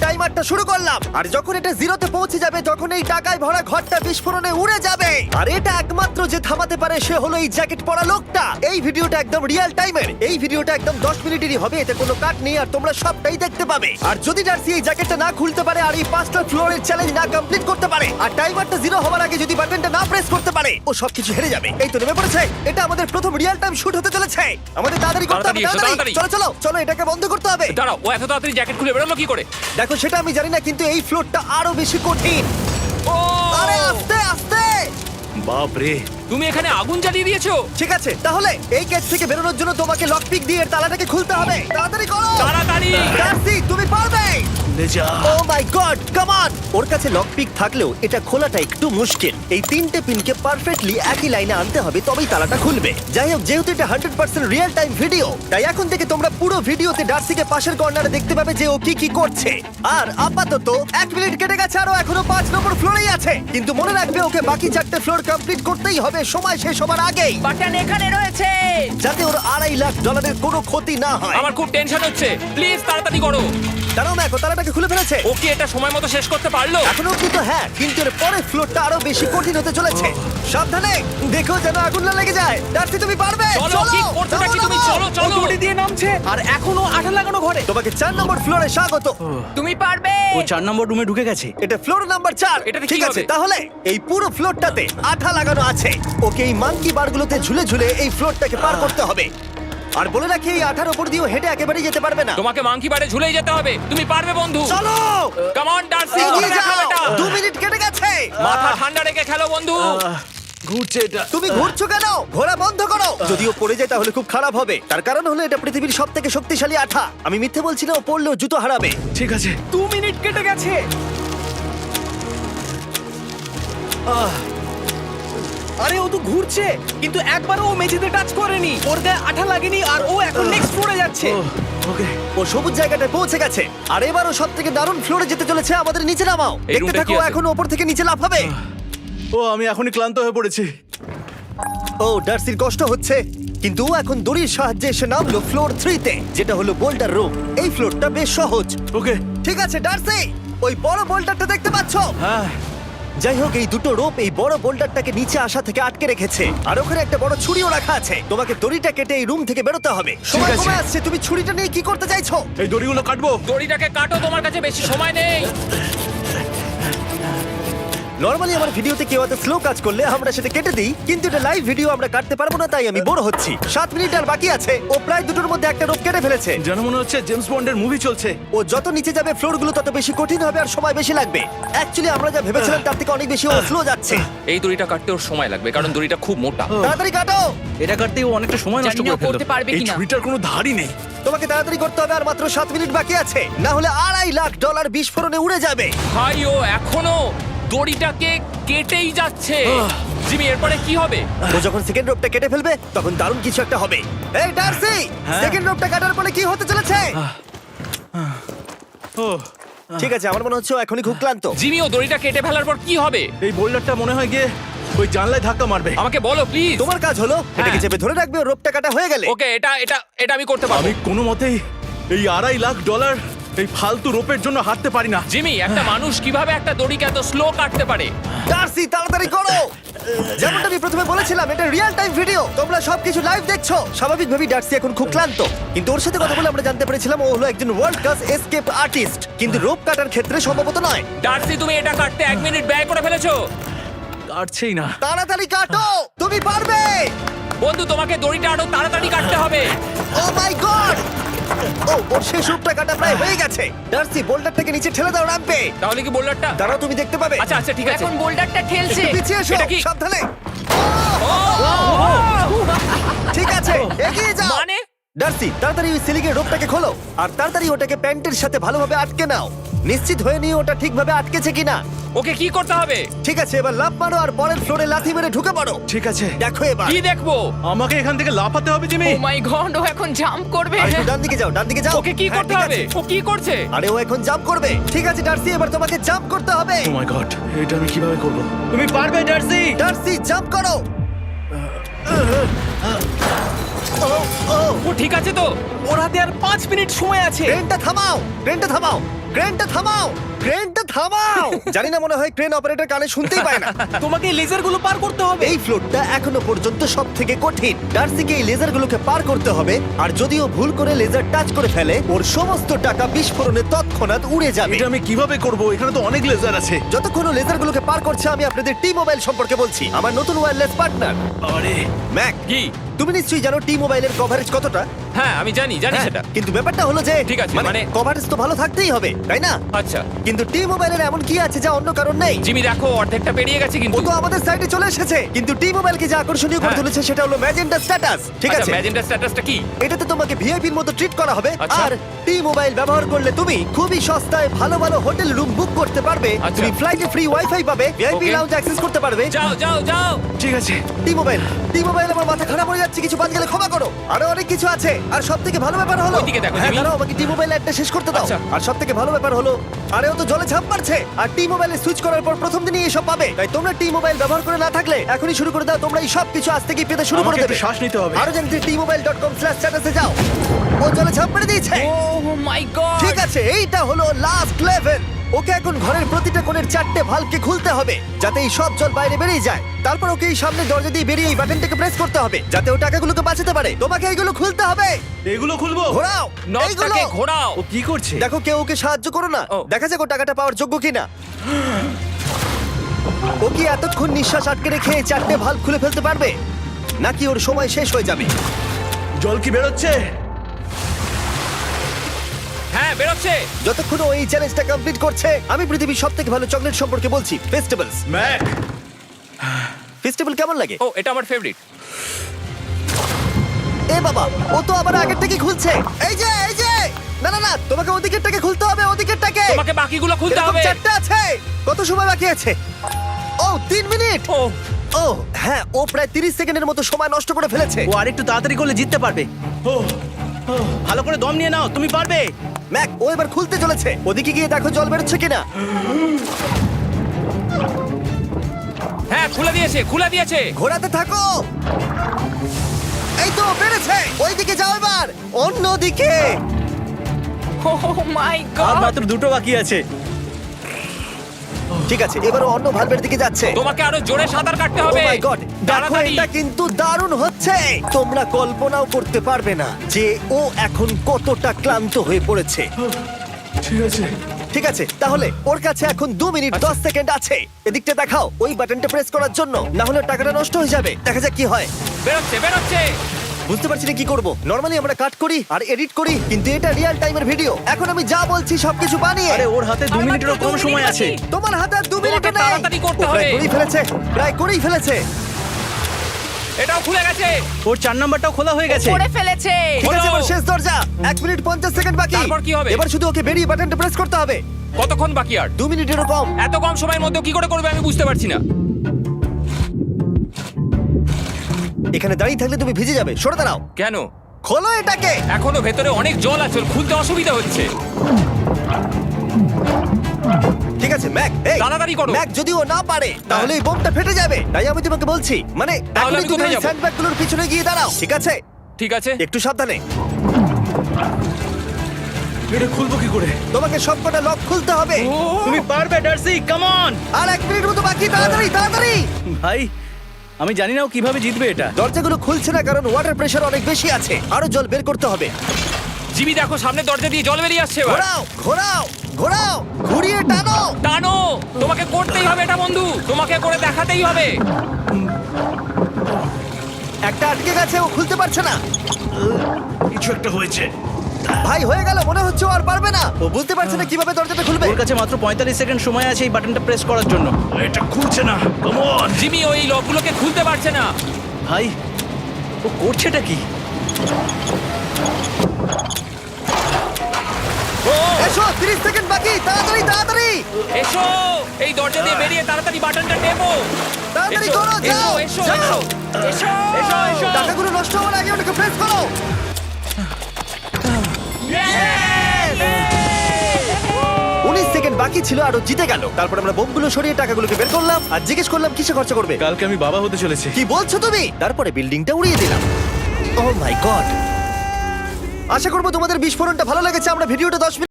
টাইমারটা শুরু করলাম, আর যখন এটা জিরোতে পৌঁছে যাবে তখন এই টাকায় ভরা ঘরটা বিস্ফোরণে উড়ে যাবে। আর এটা একমাত্র যে থামাতে পারে সে হলো এই জ্যাকেট পরা লোকটা। এই ভিডিওটা একদম রিয়েল টাইমের, এই ভিডিওটা একদম 10 মিনিটেরই হবে, এতে কোনো কাট নেই আর তোমরা সবটাই দেখতে পাবে। আর যদি ডার্সি এই জ্যাকেটটা না খুলতে পারে আর এই 5টা ফ্লোরের চ্যালেঞ্জ না কমপ্লিট করতে পারে আর টাইমারটা জিরো হওয়ার আগে যদি বাটনটা না প্রেস করতে পারে, ও সবকিছু হেরে যাবে। এই তো নেমে পড়েছে, এটা আমাদের প্রথম রিয়েল টাইম শুট হতে চলেছে। আমাদের তাড়াতাড়ি করতে হবে, তাড়াতাড়ি। চলো চলো চলো, এটাকে বন্ধ করতে হবে। দাঁড়াও, ও এত তাড়াতাড়ি জ্যাকেট খুলে বেরোলো কি করে? দেখো সেটা আমি জানি না, কিন্তু এই ফ্লোরটা আরো বেশি কঠিন। ও আরে আস্তে আস্তে। বাপ রে, তুমি এখানে আগুন জ্বালিয়ে দিয়েছো। ঠিক আছে, তাহলে এই কেস থেকে বেরোনোর জন্য তোমাকে লকপিক দিয়ে এর তালাটাকে খুলতে হবে। তাড়াতাড়ি করো তাড়াতাড়ি। ডার্সি, তুমি পারবে। খুলে যা। ও মাই গড, কাম অন! ওর কাছে লকপিক থাকলেও এটা খোলাটা একটু মুশকিল। এই 3টে পিনকে পারফেক্টলি একই লাইনে আনতে হবে, তবেই তালাটা খুলবে। যাই হোক, যেহেতু এটা 100% রিয়েল টাইম ভিডিও, তাই এখন থেকে তোমরা পুরো ভিডিওতে ডার্সিকে পাশের কর্নারে দেখতে পাবে যে ও কি কি করছে। আর আপাতত 1 মিনিট কেটে গেছে, আরো এখনো 5 নম্বর ফ্লোরেই আছে। কিন্তু মনে রাখবে ওকে বাকি 4টে ফ্লোর কমপ্লিট করতেই হবে সময় শেষ হবার আগেই, বাটন এখানে রয়েছে। যাতে ওর $2.5 লাখ কোনো ক্ষতি না হয়। আমার খুব টেনশন হচ্ছে, প্লিজ তাড়াতাড়ি করো। কারণ দেখো তালাটাকে খুলে ফেলেছে। ও কি এটা সময় মতো শেষ করতে পারলো? এখনো কিন্তু হ্যাঁ, কিন্তু এর পরের ফ্লোরটা আরো বেশি কঠিন হতে চলেছে। সাবধানে, দেখো যেন আগুন না লেগে যায়। ডার্সি, তুমি পারবে। চলো, কি করছো নাকি তুমি? চলো চলো। দড়ি দিয়ে নামছে আর এখনো আঠা লাগানো ঘরে। তোমাকে 4 নম্বর ফ্লোরে স্বাগত। তুমি পারবে। ও 4 নম্বর রুমে ঢুকে গেছে। এটা ফ্লোর নাম্বার 4। এটাতে কি ঠিক আছে, হবে? তাহলে এই পুরো ফ্লোরটাতে আঠা লাগানো আছে। ওকে এই মাঙ্কি বারগুলোতে ঝুলে ঝুলে এই ফ্লোরটাকে পার করতে হবে। আর বলে রাখি, এই আঠার উপর দিয়েও হেঁটে একেবারেই যেতে পারবে না। তোমাকে মাংকি বারে ঝুলেই যেতে হবে। তুমি পারবে বন্ধু। চলো কাম অন ডার্সি, এগিয়ে দেখাও যাও। এটা। 2 মিনিট কেটে গেছে। মাথা ঠান্ডা রেখে খেলো বন্ধু। ঘুরছে এটা। তুমি ঘুরছো কেন? ঘোরা বন্ধ করো। যদিও পড়ে যায় তাহলে খুব খারাপ হবে। তার কারণ হলো এটা পৃথিবীর সবথেকে শক্তিশালী আঠা। আমি মিথ্যে বলছি না, ও পড়লেও জুতো হারাবে। ঠিক আছে। 2 মিনিট কেটে গেছে। আরে ও তো ঘুরছে, কিন্তু একবারও ও মেঝেতে টাচ করেনি। ওর গায়ে আঠা লাগেনি আর ও এখন নেক্সট ফ্লোরে যাচ্ছে। ওকে। ও সবুজ জায়গাটায় পৌঁছে গেছে। আর এবারও সবথেকে দারুণ ফ্লোরে যেতে চলেছে। আমাদের নিচে নামাও। এই দেখতে রুমটা থাকো, কি আছে? এখন উপর থেকে নিচে লাফাবে। ও আমি এখনই ক্লান্ত হয়ে পড়েছি। ও ডার্সির কষ্ট হচ্ছে, কিন্তু ও এখন দড়ির সাহায্যে এসে নামলো ফ্লোর 3-তে, যেটা হলো বোল্টার রুম। এই ফ্লোরটা বেশ সহজ। ওকে। ঠিক আছে ডার্সি, ওই বড় বোল্টারটা দেখতে পাচ্ছো? হ্যাঁ। যাই হোক, এই দুটো রোপ এই বড় বোল্ডারটাকে নিচে আসা থেকে আটকে রেখেছে। আর ওখানে একটা বড় ছুরিও রাখা আছে। তোমাকে দড়িটা কেটে এই রুম থেকে বেরোতে হবে। সময় আছে। কমে আসছে, তুমি ছুরিটা নিয়ে কি করতে চাইছো? এই দড়িগুলো কাটবো। দড়িটাকে কাটো, তোমার কাছে বেশি সময় নেই। নরমালি আমার ভিডিওতে কেউ এত স্লো কাজ করলে আমরা সেটা কেটে দিই, কিন্তু এটা লাইভ ভিডিও আমরা কাটতে পারবো না, তাই আমি বোর হচ্ছি। 7 মিনিট আর বাকি আছে। ও প্রায় দুটোর মধ্যে একটা রোপ কেটে ফেলেছে। যেন মনে হচ্ছে জেমস বন্ডের মুভি চলছে। ও যত নিচে যাবে ফ্লোরগুলো তত বেশি কঠিন হবে আর সময় বেশি লাগবে। অ্যাকচুয়ালি আমরা যা ভেবেছিলাম তার থেকে অনেক বেশি ও স্লো যাচ্ছে। এই দড়িটা কাটতে ওর সময় লাগবে, কারণ দড়িটা খুব মোটা। তাড়াতাড়ি কাটো। এটা কাটতে ও অনেকটা সময় নষ্ট জানি না করে ফেললো। করতে পারবে এই কিনা। ছুরিটার কোনো ধারই নেই। তোমাকে তাড়াতাড়ি করতে হবে, আর মাত্র 7 মিনিট বাকি আছে, না হলে $2.5 লাখ বিস্ফোরণে উড়ে যাবে। ভাই ও এখনো দড়িটাকে কেটেই যাচ্ছে। জিমি, এরপরে কি হবে? ও যখন সেকেন্ড রোপটা কেটে ফেলবে তখন দারুণ কিছু একটা হবে। এই ডার্সি, সেকেন্ড রোপটা কাটার পরে কি হতে চলেছে? ও ঠিক আছে, আমার মনে হচ্ছে ও এখনই খুব ক্লান্ত। জিমি, ও দড়িটা কেটে ফেলার পর কি হবে? এই বোল্ডারটা মনে হয় গিয়ে ওই জানলায় ধাক্কা মারবে। আমাকে বলো প্লিজ। তোমার কাজ হলো এটাকে হ্যাঁ। চেপে ধরে রাখবে, ও রোপটা কাটা হয়ে গেলে। ওকে, এটা এটা এটা আমি করতে পারবো। আমি কোনো মতেই এই $2.5 লাখ এই ফালতু রোপের জন্য হাঁটতে পারি না। জিমি, একটা মানুষ কিভাবে একটা দড়িকে এত স্লো কাটতে পারে? ডার্সি, তাড়াতাড়ি করো। যেমনটা আমি প্রথমে বলেছিলাম, এটা রিয়েল টাইম ভিডিও, তোমরা সবকিছু লাইভ দেখছো। স্বাভাবিকভাবেই ডার্সি এখন খুব ক্লান্ত, কিন্তু ওর সাথে কথা বলে আমরা জানতে পেরেছিলাম ও হলো একজন ওয়ার্ল্ড ক্লাস এসকেপ আর্টিস্ট, কিন্তু রোপ কাটার ক্ষেত্রে সম্ভবত নয়। ডার্সি, তুমি এটা কাটতে 1 মিনিট ব্যয় করে ফেলেছো। কাটছেই না। তাড়াতাড়ি কাটো, তুমি পারবে। বন্ধু, তোমাকে দড়িটা আরো তাড়াতাড়ি কাটতে হবে। ও মাই গড! ও, ওর শেষ রূপটা কাটা প্রায় হয়ে গেছে। ডার্সি, বোল্ডারটাকে নিচে ঠেলে দাও রাম্পে। তাহলে কি বোল্ডারটা? দাঁড়াও, তুমি দেখতে পাবে। আচ্ছা আচ্ছা, ঠিক আছে। এখন বোল্ডারটা ঠেলছে। একটু পিছিয়ে এসো, এটা কি? সাবধানে। ঠিক আছে, এগিয়ে যাও। মানে? ডার্সি, তাড়াতাড়ি ওই সিলিংয়ের রোপটাকে খোলো আর তাড়াতাড়ি ওটাকে প্যান্টের সাথে ভালোভাবে আটকে নাও। নিশ্চিত হয়ে নিও ওটা ঠিকভাবে আটকেছে কিনা। ওকে কি করতে হবে? ঠিক আছে, এবার লাফ মারো আর পরের ফ্লোরে লাথি মেরে ঢুকে পড়ো। ঠিক আছে। দেখো এবার। কি দেখবো? আমাকে এখান থেকে লাফাতে হবে জিমি। ও মাই গড, ও এখন জাম্প করবে। আর একটু ডান দিকে যাও, ডান দিকে যাও। ওকে কি হ্যাঁ, করতে ঠিক হবে? আছে। ও কি করছে? আরে ও এখন জাম্প করবে। ঠিক আছে ডার্সি, এবার তোমাকে জাম্প করতে হবে। ও মাই গড, এটা আমি কিভাবে করব? তুমি পারবে ডার্সি। ডার্সি, জাম্প করো। ও ও ও ঠিক আছে তো? ওর হাতে আর 5 মিনিট সময় আছে। ক্রেনটা থামাও, ক্রেনটা থামাও, ক্রেনটা থামাও, ক্রেনটা থামাও। জানি না, মনে হয় ক্রেন অপারেটর কানে শুনতেই পায় না। তোমাকে লেজারগুলো পার করতে হবে। এই ফ্লোরটা এখনো পর্যন্ত সব থেকে কঠিন। ডার্সিকে এই লেজারগুলোকে পার করতে হবে, আর যদিও ভুল করে লেজার টাচ করে ফেলে, ওর সমস্ত টাকা বিস্ফোরণে তৎক্ষণাৎ উড়ে যাবে। এটা আমি কিভাবে করব? এখানে তো অনেক লেজার আছে। যতক্ষণ ও লেজারগুলোকে পার করছে, আমি আপনাদের টি মোবাইল সম্পর্কে বলছি, আমার নতুন ওয়্যারলেস পার্টনার। আরে ম্যাক, কি? তুমি নিশ্চয়ই জানো টি মোবাইলের কভারেজ কতটা? হ্যাঁ আমি জানি হ্যাঁ, সেটা। কিন্তু ব্যাপারটা হলো যে ঠিক আছে, মানে কভারেজ তো ভালো থাকতেই হবে, তাই না? আচ্ছা কিন্তু টি মোবাইলের এমন কি আছে যা অন্য কারণ নেই? জিমি দেখো অর্ধেকটা পেরিয়ে গেছে ও কিন্তু। তো আমাদের সাইডে চলে এসেছে, কিন্তু টি মোবাইলকে যে আকর্ষণীয় করে হ্যাঁ। তুলেছে সেটা হলো ম্যাজেন্টা স্ট্যাটাস। ঠিক আছে, ম্যাজেন্টা স্ট্যাটাসটা কি? এটাতে তোমাকে ভিআইপির মতো ট্রিট করা হবে। আচ্ছা। আর টি মোবাইল ব্যবহার করলে তুমি খুবই সস্তায় ভালো ভালো হোটেল রুম বুক করতে পারবে। আচ্ছা। তুমি ফ্লাইটে ফ্রি ওয়াইফাই পাবে, ভিআইপি Okay. লাউঞ্জ অ্যাক্সেস করতে পারবে। যাও যাও যাও। ঠিক আছে। টি মোবাইল, টি মোবাইল, আমার মাথা খারাপ হয়ে যাচ্ছে, কিছু বাদ গেলে ক্ষমা করো। আরো অনেক কিছু আছে, আর সবথেকে ভালো ব্যাপার হলো, ওইদিকে দেখো, হ্যাঁ জিমি। দাঁড়াও, আমাকে টি মোবাইল একটা শেষ করতে দাও। আচ্ছা। আর সবথেকে ভালো ব্যাপার হলো, আরে ও তো জলে ঝাঁপ মারছে, আর টি মোবাইলে সুইচ করার পর প্রথম দিনই এসব পাবে। তাই তোমরা টি মোবাইল ব্যবহার করে না থাকলে এখনই শুরু করে দাও। তোমরা এই সব কিছু আজ থেকেই পেতে শুরু করে আমাকে দেবে। একটু শ্বাস নিতে হবে। আরো জানতে tmobile.com/status এ যাও। ও জলে ঝাঁপ মেরে দিয়েছে। ও মাই গড। ঠিক আছে, এইটা হলো লাস্ট লেভেল। ওকে এখন ঘরের প্রতিটা কোণের 4টে ভালভকে খুলতে হবে, যাতে এই সব জল বাইরে বেরিয়ে যায়। তারপর ওকে এই সামনে দরজা দিয়ে বেরিয়ে এই বাটনটাকে প্রেস করতে হবে, যাতে ও টাকাগুলোকে বাঁচাতে পারে। তোমাকে এইগুলো খুলতে হবে। এগুলো খুলবো? ঘোরাও এইগুলো। নটটাকে ঘোরাও। ও কি করছে? দেখো কেউ ওকে সাহায্য করো না, ও। দেখা যাক ও টাকাটা পাওয়ার যোগ্য কিনা। ও কি এতক্ষণ নিঃশ্বাস আটকে রেখে এই 4টে ভালভ খুলে ফেলতে পারবে, নাকি ওর সময় শেষ হয়ে যাবে? জল কি বেরোচ্ছে? হ্যাঁ বেরোচ্ছে। যতক্ষণ ও এই চ্যালেঞ্জটা কমপ্লিট করছে, আমি পৃথিবীর সবথেকে ভালো চকলেট সম্পর্কে বলছি, ফেস্টিভ্যালস। ম্যাক, ফেস্টিভ্যাল কেমন লাগে? ও এটা আমার ফেভারিট। এ বাবা, ও তো আবার আগের থেকে খুলছে। এই যে এই যে, না না না, তোমাকে ওদিকেরটাকে খুলতে হবে, ওদিকেরটাকে। তোমাকে বাকিগুলো খুলতে এরকম হবে। 4টা আছে। কত সময় বাকি আছে? ও 3 মিনিট। ও ও হ্যাঁ, ও প্রায় 30 সেকেন্ডের মতো সময় নষ্ট করে ফেলেছে। ও আরেকটু তাড়াতাড়ি করলে জিততে পারবে। ভালো করে দম নিয়ে নাও, তুমি পারবে। ম্যাক, ও এবার খুলতে চলেছে। ওদিকে গিয়ে দেখো জল বেরোচ্ছে কিনা। হ্যাঁ খুলে দিয়েছে, খুলে দিয়েছে। ঘোরাতে থাকো। এই তো বেড়েছে। ওইদিকে যাও এবার, অন্যদিকে। ও মাই আর গড। মাত্র 2টো বাকি আছে। ঠিক আছে, এবার ও অন্য ভালভের দিকে যাচ্ছে। তোমাকে আরো জোরে সাঁতার কাটতে ও হবে। মাই গড, দেখো তাড়াতাড়ি। এটা কিন্তু দারুণ হচ্ছে। তোমরা কল্পনাও করতে পারবে না যে ও এখন কতটা ক্লান্ত হয়ে পড়েছে। ঠিক আছে। ঠিক আছে, তাহলে ওর কাছে এখন 2 মিনিট 10 সেকেন্ড আছে। এদিকটা দেখাও, ওই বাটনটা প্রেস করার জন্য, না হলে টাকাটা নষ্ট হয়ে যাবে। দেখা যাক কি হয়। বেরোচ্ছে বেরোচ্ছে। বুঝতে পারছি না কি করব। নরমালি আমরা কাট করি আর এডিট করি, কিন্তু এটা রিয়েল টাইমের ভিডিও। এখন আমি যা বলছি সবকিছু বানিয়ে। আরে ওর হাতে 2 মিনিটেরও কম সময় আছে। তোমার হাতে আর 2 মিনিট তোমাকে নেই। তাড়াতাড়ি করতে ও প্রায় হবে। করেই ফেলেছে, প্রায় করেই ফেলেছে। এটাও খুলে গেছে। ওর 4 নাম্বারটাও খোলা হয়ে গেছে। করে ফেলেছে। ঠিক আছে, হলো। এবার শেষ দরজা। 1 মিনিট 50 সেকেন্ড বাকি। তারপর কি হবে? এবার শুধু ওকে বেরিয়ে বাটনটা প্রেস করতে হবে। কতক্ষণ বাকি আর? 2 মিনিটেরও কম। এত কম সময়ের মধ্যে কি করে করবে আমি বুঝতে পারছি না। এখানে দাঁড়িয়ে থাকলে তুমি ভিজে যাবে, সরে দাঁড়াও। কেন? খোলো এটাকে। এখনো ভেতরে অনেক জল আছে, ওর খুলতে অসুবিধা হচ্ছে। ঠিক আছে ম্যাক, এই তাড়াতাড়ি করো। ম্যাক, যদি ও না পারে তাহলে এই বোমটা ফেটে যাবে। তাই আমি তোমাকে বলছি, মানে তাহলে এখনই আমি তুমি কোথায় ওই যাবো? স্যান্ডব্যাগগুলোর পিছনে গিয়ে দাঁড়াও, ঠিক আছে? ঠিক আছে। একটু সাবধানে। এটা খুলবো কি করে? তোমাকে সবকটা লক খুলতে হবে। তুমি পারবে ডার্সি, কাম অন। আর 1 মিনিট মতো বাকি, তাড়াতাড়ি তাড়াতাড়ি। ভাই আমি জানি না ও কিভাবে জিতবে এটা। দরজাগুলো খুলছে না কারণ ওয়াটার প্রেশার অনেক বেশি আছে। আরো জল বের করতে হবে। জিমি দেখো সামনে দরজা দিয়ে জল বেরিয়ে আসছে এবার। ঘোরাও ঘোরাও ঘোরাও, ঘুরিয়ে টানো। টানো। তোমাকে করতেই হবে এটা বন্ধু, তোমাকে করে দেখাতেই হবে। একটা আটকে গেছে, ও খুলতে পারছে না। কিছু একটা হয়েছে। ভাই হয়ে গেল, মনে হচ্ছে ও আর পারবে না। ও বুঝতে পারছে না কিভাবে দরজাটা খুলবে। ওর কাছে মাত্র 45 সেকেন্ড সময় আছে এই বাটনটা প্রেস করার জন্য। এটা খুলছে না। Come on. জিমি ওই লকগুলোকে খুলতে পারছে না। ভাই ও করছেটা কি? ও এসো, 30 সেকেন্ড বাকি, তাড়াতাড়ি তাড়াতাড়ি এসো, এই দরজা দিয়ে বেরিয়ে তাড়াতাড়ি বাটনটা টেপো। তাড়াতাড়ি এসো, করো, যাও এসো, যাও। এসো, এসো, এসো, এসো। টাকাগুলো নষ্ট হওয়ার আগে ওটাকে প্রেস করো। Yay! 19 সেকেন্ড বাকি ছিল আর ও জিতে গেল। তারপর আমরা বোমগুলো সরিয়ে টাকাগুলোকে বের করলাম আর জিজ্ঞেস করলাম কিসে খরচা করবে। কালকে আমি বাবা হতে চলেছি। কি বলছো তুমি? তারপরে বিল্ডিংটা উড়িয়ে দিলাম। ও মাই গড, আশা করবো তোমাদের বিস্ফোরণটা ভালো লেগেছে। আমরা ভিডিওটা 10 মিনিট